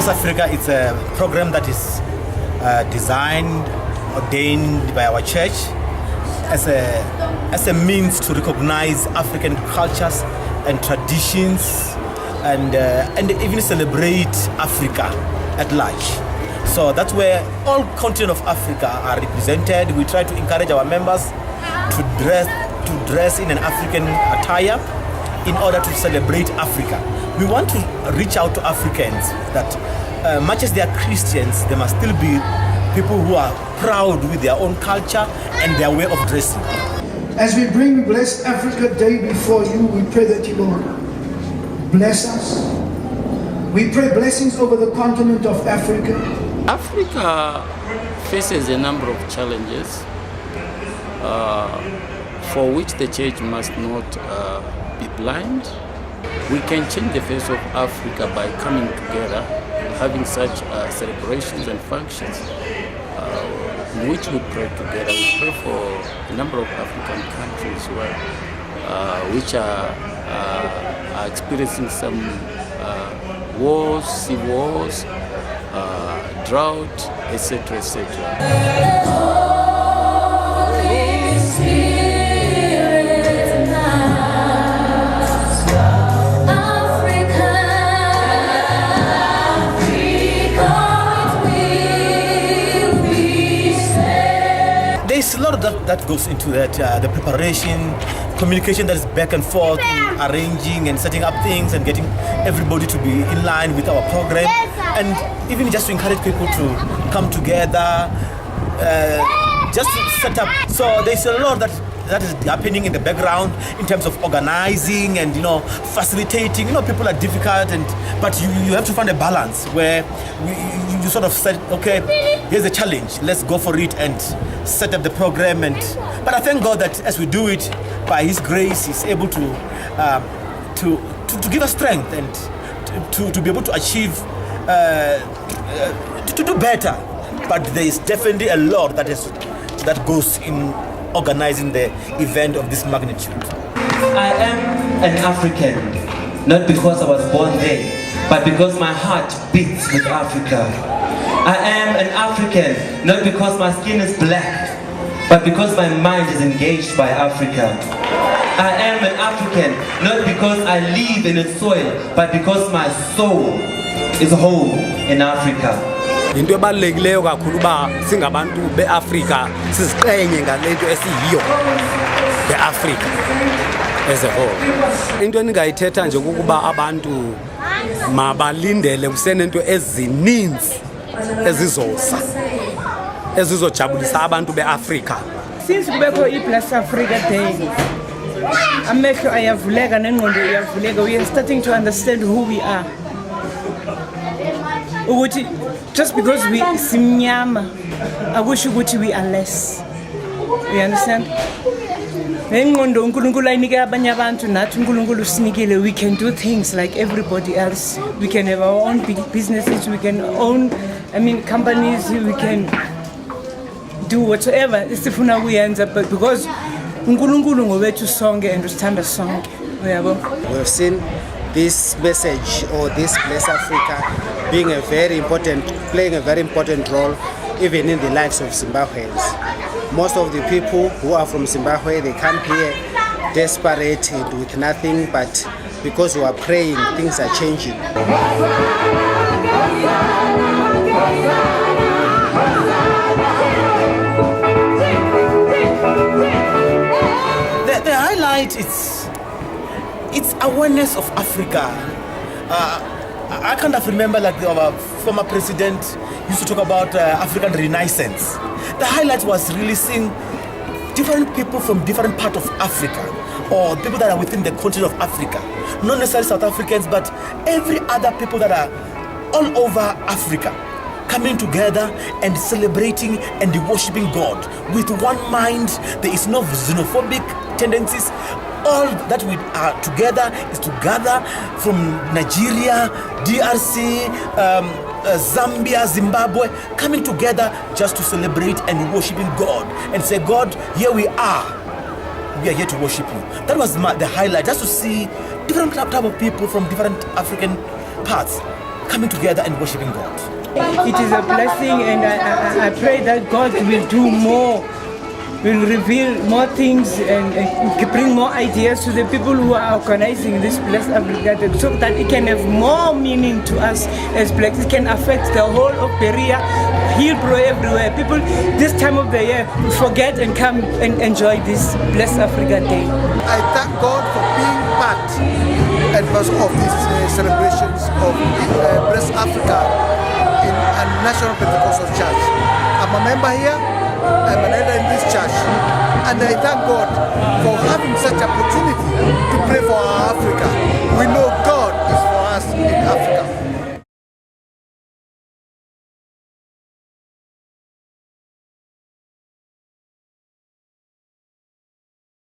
Africa, it's a program that is designed, ordained by our church as a means to recognize African cultures and traditions and even celebrate Africa at large. So that's where all continent of Africa are represented. We try to encourage our members to dress in an African attire in order to celebrate Africa. We want to reach out to Africans that much as they are Christians, they must still be people who are proud with their own culture and their way of dressing. As we bring Blessed Africa Day before you, we pray that you will bless us. We pray blessings over the continent of Africa. Africa faces a number of challenges for which the church must not be blind. We can change the face of Africa by coming together, having such celebrations and functions in which we pray together. We pray for a number of African countries which are experiencing some wars, civil wars, drought, etc., etc. There's a lot that goes into that, the preparation, communication that is back and forth, in arranging and setting up things and getting everybody to be in line with our program, and even just to encourage people to come together, just to set up. So there's a lot that is happening in the background in terms of organizing and facilitating. People are difficult, but you have to find a balance where you sort of said, okay, here's a challenge, let's go for it and set up the program. But I thank God that as we do it, by His grace, He's able to give us strength and to be able to achieve, to do better. But there is definitely a lot that goes in organizing the event of this magnitude. I am an African, not because I was born there, but because my heart beats with Africa. I am an African, not because my skin is black, but because my mind is engaged by Africa. I am an African, not because I live in its soil, but because my soul is home in Africa. Into ebalulekileyo kakhulu uba singabantu beAfrika siziqenye ngalento esiyiyo beAfrika as a whole. Into endingayithetha nje kukuba abantu mabalindele kusenento ezininzi ezizojabulisa abantu beAfrika. Since kubekho iBlessed Africa Day, amehlo ayavuleka nengqondo iyavuleka. We are starting to understand who we are. Ukuthi just because we simnyama, I wish ukuthi we are less. You understand? Nengqondo uNkulunkulu ayinike abanye abantu nathi uNkulunkulu usinikile. We can do things like everybody else. We can have our own businesses, we can own companies, we can do whatsoever isifuna kuyenza, but because uNkulunkulu ngowethu sonke and usithanda sonke. Uyabo? We've seen this message or this Blessed Africa playing a very important role even in the lives of Zimbabweans. Most of the people who are from Zimbabwe, they come here desperate and with nothing, but because we are praying, things are changing. The highlight it's awareness of Africa. I kind of remember like our former president used to talk about African Renaissance. The highlight was really seeing different people from different parts of Africa, or people that are within the continent of Africa, not necessarily South Africans, but every other people that are all over Africa, coming together and celebrating and worshiping God with one mind. There is no xenophobic tendencies. All that we are together is to gather from Nigeria, DRC, Zambia, Zimbabwe, coming together just to celebrate and worshiping God and say, God, here we are. We are here to worship you. That was the highlight, just to see different type of people from different African parts coming together and worshiping God. It is a blessing, and I pray that God will do more, will reveal more things and bring more ideas to the people who are organizing this Blessed Africa Day, so that it can have more meaning to us as blacks. It can affect the whole of Berea, Hillbrow, everywhere. People this time of the year forget and come and enjoy this Blessed Africa Day. I thank God for being part and part of these celebrations of Blessed Africa in a National Pentecostal Church. I'm a member here, I'm an elder in this church, and I thank God for having such opportunity to pray for our Africa. We know God is for us in Africa.